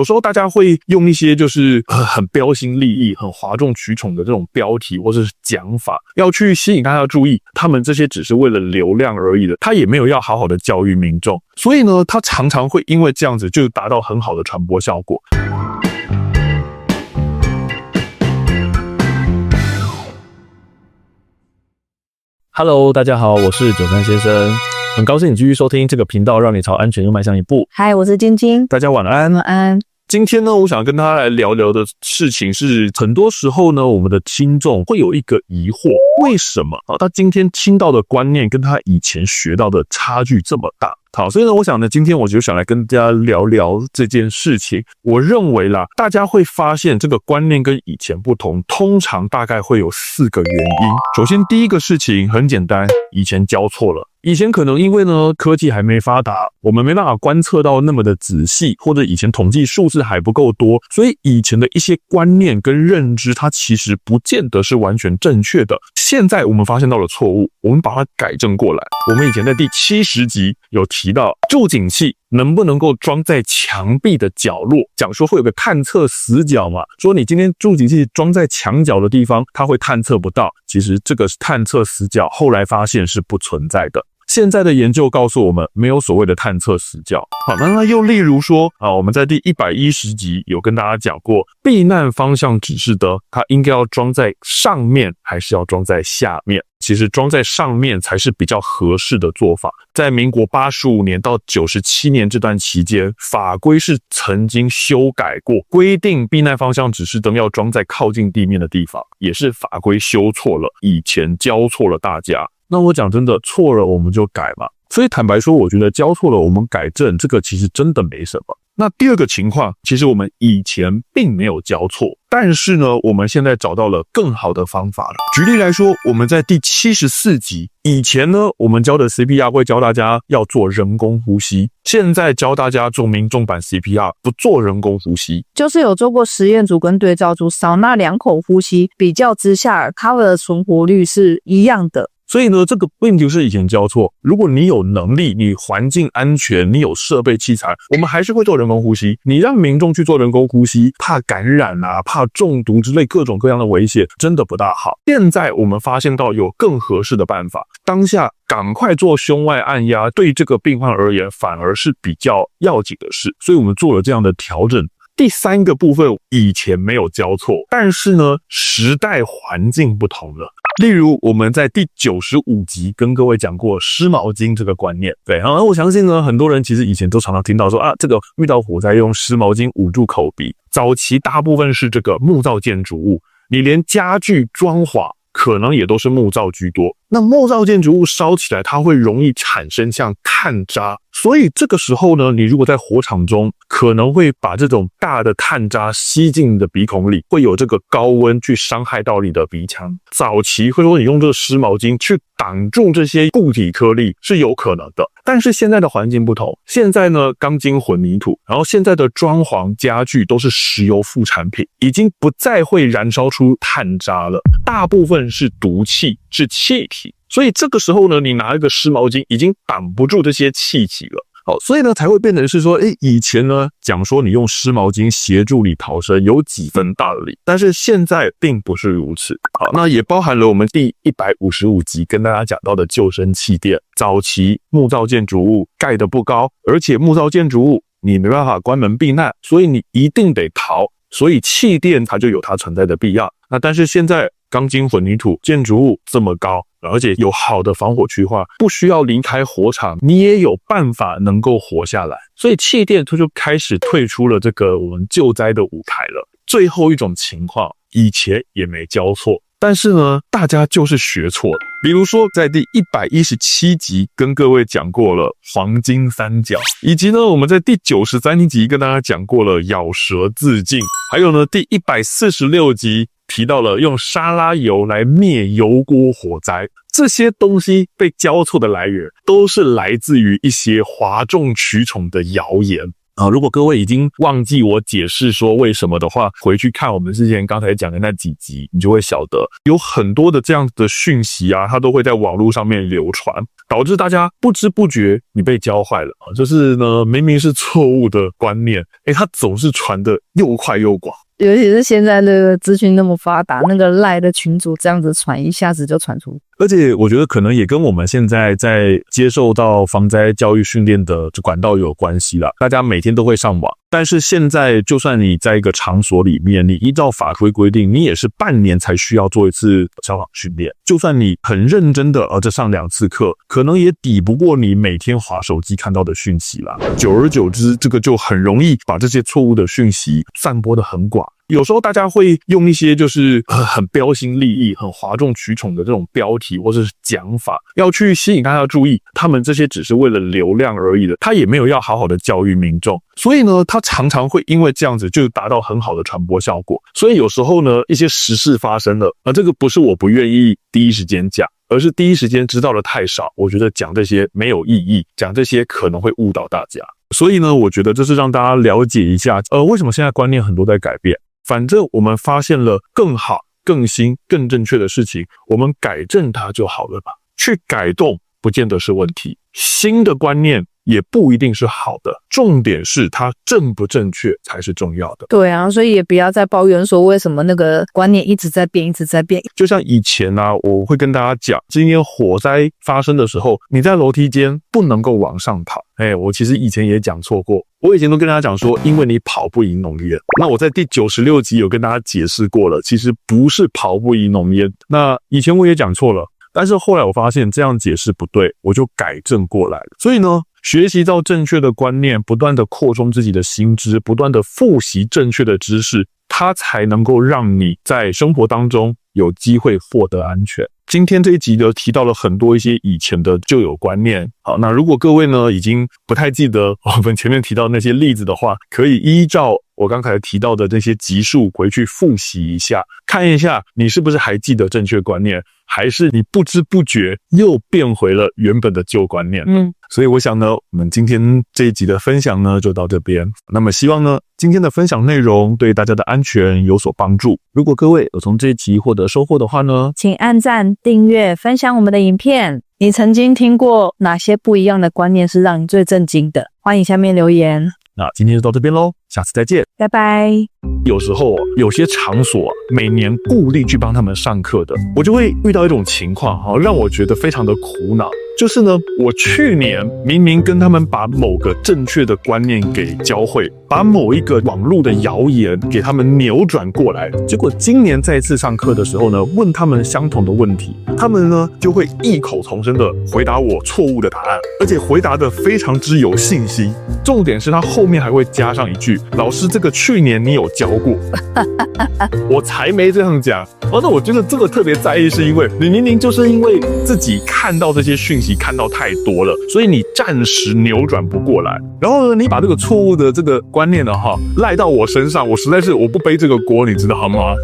有时候大家会用一些就是很标新立异、很哗众取宠的这种标题或是讲法，要去吸引大家注意，他们这些只是为了流量而已的，他也没有要好好的教育民众，所以呢，他常常会因为这样子就达到很好的传播效果。Hello， 大家好，我是93先生，很高兴你继续收听这个频道，让你朝安全又迈向一步。嗨，我是晶晶，大家晚安。晚安。今天呢，我想跟大家来聊聊的事情是，很多时候呢，我们的听众会有一个疑惑，为什么他今天听到的观念跟他以前学到的差距这么大？好，所以呢，我想呢，今天我就想来跟大家聊聊这件事情。我认为啦，大家会发现这个观念跟以前不同，通常大概会有4个原因。首先，第一个事情很简单，以前教错了。以前可能因为呢科技还没发达，我们没办法观测到那么的仔细，或者以前统计数字还不够多，所以以前的一些观念跟认知，它其实不见得是完全正确的。现在我们发现到了错误，我们把它改正过来。我们以前在第70集有提到，住警器能不能够装在墙壁的角落，讲说会有个探测死角嘛，说你今天住警器装在墙角的地方，它会探测不到。其实这个探测死角后来发现是不存在的。现在的研究告诉我们，没有所谓的探测死角。好，那又例如说我们在第110集有跟大家讲过，避难方向指示灯它应该要装在上面还是要装在下面？其实装在上面才是比较合适的做法。在民国85年到97年这段期间，法规是曾经修改过，规定避难方向指示灯要装在靠近地面的地方，也是法规修错了，以前教错了大家。那我讲真的，错了我们就改嘛。所以坦白说，我觉得教错了我们改正，这个其实真的没什么。那第二个情况，其实我们以前并没有教错，但是呢，我们现在找到了更好的方法了。举例来说，我们在第74集以前呢，我们教的 CPR 会教大家要做人工呼吸，现在教大家做民众版 CPR， 不做人工呼吸。就是有做过实验组跟对照组，少那2口呼吸，比较之下，它的存活率是一样的。所以呢，这个并不是以前教错。如果你有能力，你环境安全，你有设备器材，我们还是会做人工呼吸。你让民众去做人工呼吸，怕感染啊，怕中毒之类各种各样的危险，真的不大好。现在我们发现到有更合适的办法，当下赶快做胸外按压，对这个病患而言反而是比较要紧的事。所以我们做了这样的调整。第3个部分以前没有教错，但是呢，时代环境不同了。例如我们在第95集跟各位讲过湿毛巾这个观念，对，然后我相信呢，很多人其实以前都常常听到说这个遇到火灾用湿毛巾捂住口鼻。早期大部分是这个木造建筑物，你连家具装潢可能也都是木造居多。那木造建筑物烧起来，它会容易产生像炭渣，所以这个时候呢，你如果在火场中，可能会把这种大的炭渣吸进你的鼻孔里，会有这个高温去伤害到你的鼻腔。早期会说你用这个湿毛巾去挡住这些固体颗粒是有可能的，但是现在的环境不同，现在呢钢筋混凝土，然后现在的装潢家具都是石油副产品，已经不再会燃烧出炭渣了，大部分是毒气，是气体。所以这个时候呢，你拿一个湿毛巾已经挡不住这些气体了。好，所以呢才会变成是说，以前呢讲说你用湿毛巾协助你逃生有几分道理，但是现在并不是如此。好，那也包含了我们第155集跟大家讲到的救生气垫。早期木造建筑物盖得不高，而且木造建筑物你没办法关门避难，所以你一定得逃，所以气垫它就有它存在的必要。那但是现在钢筋混凝土建筑物这么高，而且有好的防火区化，不需要离开火场，你也有办法能够活下来。所以气垫它就开始退出了这个我们救灾的舞台了。最后一种情况，以前也没教错，但是呢，大家就是学错了。比如说，在第117集跟各位讲过了黄金三角，以及呢，我们在第93集跟大家讲过了咬舌自尽，还有呢，第146集提到了用沙拉油来灭油锅火灾，这些东西被教错的来源都是来自于一些哗众取宠的谣言。如果各位已经忘记我解释说为什么的话，回去看我们之前刚才讲的那几集，你就会晓得有很多的这样的讯息啊，它都会在网络上面流传，导致大家不知不觉你被教坏了。就是呢，明明是错误的观念，它总是传得又快又广。尤其是现在的资讯那么发达，那个 LINE 的群组这样子传，一下子就传出。而且我觉得可能也跟我们现在在接受到防灾教育训练的管道有关系啦。大家每天都会上网，但是现在就算你在一个场所里面，你依照法规规定，你也是半年才需要做一次消防训练。就算你很认真的这上2次课，可能也抵不过你每天滑手机看到的讯息啦。久而久之，这个就很容易把这些错误的讯息散播得很广。有时候大家会用一些就是很标新立异、很哗众取宠的这种标题或是讲法，要去吸引大家注意，他们这些只是为了流量而已的，他也没有要好好的教育民众，所以呢，他常常会因为这样子就达到很好的传播效果。所以有时候呢，一些时事发生了，这个不是我不愿意第一时间讲，而是第一时间知道的太少，我觉得讲这些没有意义，讲这些可能会误导大家。所以呢，我觉得这是让大家了解一下，为什么现在观念很多在改变。反正我们发现了更好、更新、更正确的事情，我们改正它就好了吧。去改动不见得是问题，新的观念也不一定是好的，重点是它正不正确才是重要的。对啊，所以也不要再抱怨说为什么那个观念一直在变，一直在变。就像以前啊，我会跟大家讲，今天火灾发生的时候，你在楼梯间不能够往上跑。我其实以前也讲错过，我以前都跟大家讲说，因为你跑不赢浓烟。那我在第96集有跟大家解释过了，其实不是跑不赢浓烟。那以前我也讲错了，但是后来我发现这样解释不对，我就改正过来了。所以呢，学习到正确的观念，不断的扩充自己的新知，不断的复习正确的知识，它才能够让你在生活当中有机会获得安全。今天这一集呢，提到了很多一些以前的旧有观念。好，那如果各位呢已经不太记得我们前面提到那些例子的话，可以依照我刚才提到的这些集数回去复习一下，看一下你是不是还记得正确观念，还是你不知不觉又变回了原本的旧观念。所以我想呢，我们今天这一集的分享呢就到这边。那么希望呢今天的分享内容对大家的安全有所帮助。如果各位有从这一集获得收获的话呢，请按赞、订阅、分享我们的影片。你曾经听过哪些不一样的观念是让你最震惊的？欢迎下面留言。那今天就到这边咯，下次再见，拜拜。有时候有些场所每年固定去帮他们上课的，我就会遇到一种情况让我觉得非常的苦恼。就是呢，我去年明明跟他们把某个正确的观念给教会，把某一个网络的谣言给他们扭转过来，结果今年再次上课的时候呢，问他们相同的问题，他们呢就会异口同声的回答我错误的答案，而且回答的非常之有信心。重点是他后面还会加上一句：“老师，这个去年你有教过。”我才没这样讲。那我觉得这个特别在意，是因为你明明就是因为自己看到这些讯息看到太多了，所以你暂时扭转不过来。然后呢，你把这个错误的这个观念呢赖到我身上，我实在是我不背这个锅，你知道吗？